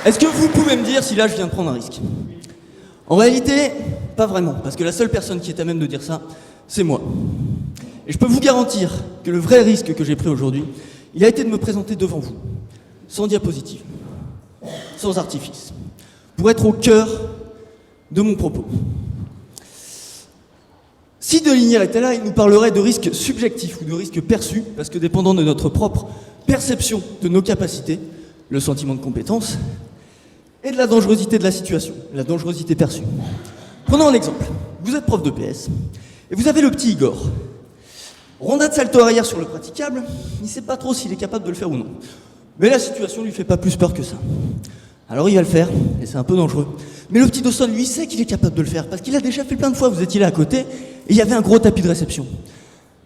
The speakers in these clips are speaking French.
Est-ce que vous pouvez me dire si là je viens de prendre un risque? En réalité, pas vraiment, parce que la seule personne qui est à même de dire ça, c'est moi. Et je peux vous garantir que le vrai risque que j'ai pris aujourd'hui, il a été de me présenter devant vous, sans diapositive, sans artifice, pour être au cœur de mon propos. Si Delinière était là, il nous parlerait de risques subjectifs ou de risques perçus, parce que dépendant de notre propre perception de nos capacités, le sentiment de compétence, et de la dangerosité de la situation, la dangerosité perçue. Prenons un exemple. Vous êtes prof de PS, et vous avez le petit Igor. Ronda de salto arrière sur le praticable, il ne sait pas trop s'il est capable de le faire ou non. Mais la situation ne lui fait pas plus peur que ça. Alors il va le faire, et c'est un peu dangereux. Mais le petit Dawson, lui, sait qu'il est capable de le faire, parce qu'il a déjà fait plein de fois, vous étiez là à côté, et il y avait un gros tapis de réception.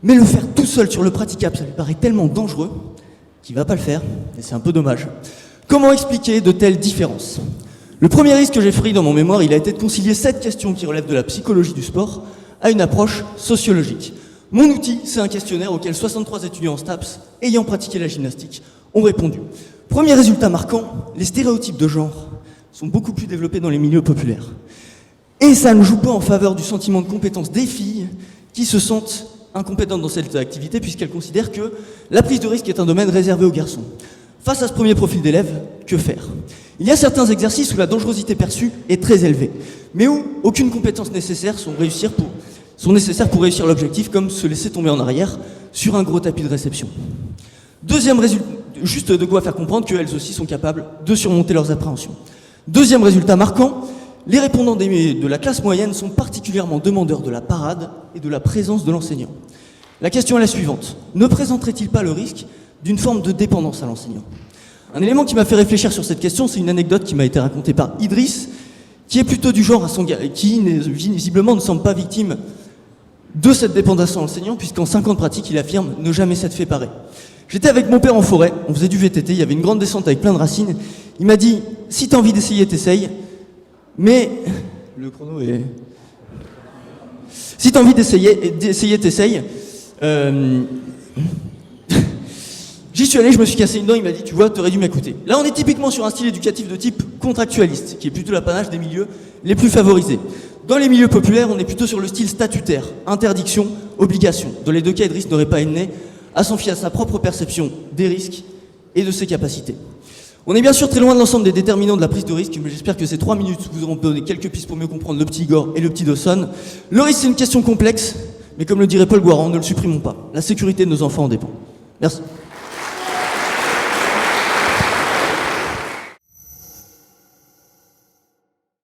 Mais le faire tout seul sur le praticable, ça lui paraît tellement dangereux, qu'il va pas le faire, et c'est un peu dommage. Comment expliquer de telles différences? Le premier risque que j'ai pris dans mon mémoire, il a été de concilier 7 questions qui relèvent de la psychologie du sport à une approche sociologique. Mon outil, c'est un questionnaire auquel 63 étudiants en STAPS, ayant pratiqué la gymnastique, ont répondu. Premier résultat marquant, les stéréotypes de genre sont beaucoup plus développés dans les milieux populaires. Et ça ne joue pas en faveur du sentiment de compétence des filles qui se sentent incompétentes dans cette activité puisqu'elles considèrent que la prise de risque est un domaine réservé aux garçons. Face à ce premier profil d'élèves, que faire? Il y a certains exercices où la dangerosité perçue est très élevée, mais où aucune compétence nécessaire sont nécessaires pour réussir l'objectif, comme se laisser tomber en arrière sur un gros tapis de réception. Deuxième résultat, juste de quoi faire comprendre qu'elles aussi sont capables de surmonter leurs appréhensions. Deuxième résultat marquant, les répondants de la classe moyenne sont particulièrement demandeurs de la parade et de la présence de l'enseignant. La question est la suivante. Ne présenterait-il pas le risque d'une forme de dépendance à l'enseignant? Un élément qui m'a fait réfléchir sur cette question, c'est une anecdote qui m'a été racontée par Idriss, qui est plutôt du genre qui visiblement ne semble pas victime de cette dépendance à l'enseignant, puisqu'en 5 ans de pratique, il affirme ne jamais s'être fait parer. J'étais avec mon père en forêt, on faisait du VTT, il y avait une grande descente avec plein de racines. Il m'a dit, si t'as envie d'essayer, t'essayes, mais... Le chrono est... Si t'as envie d'essayer, t'essayes. J'y suis allé, je me suis cassé une dent, il m'a dit, tu vois, t'aurais dû m'écouter. Là, on est typiquement sur un style éducatif de type contractualiste, qui est plutôt l'apanage des milieux les plus favorisés. Dans les milieux populaires, on est plutôt sur le style statutaire, interdiction, obligation. Dans les deux cas, Idriss n'aurait pas été à s'en fier à sa propre perception des risques et de ses capacités. On est bien sûr très loin de l'ensemble des déterminants de la prise de risque, mais j'espère que ces 3 minutes vous auront donné quelques pistes pour mieux comprendre le petit Igor et le petit Dawson. Le risque, c'est une question complexe, mais comme le dirait Paul Guaran, ne le supprimons pas. La sécurité de nos enfants en dépend. Merci.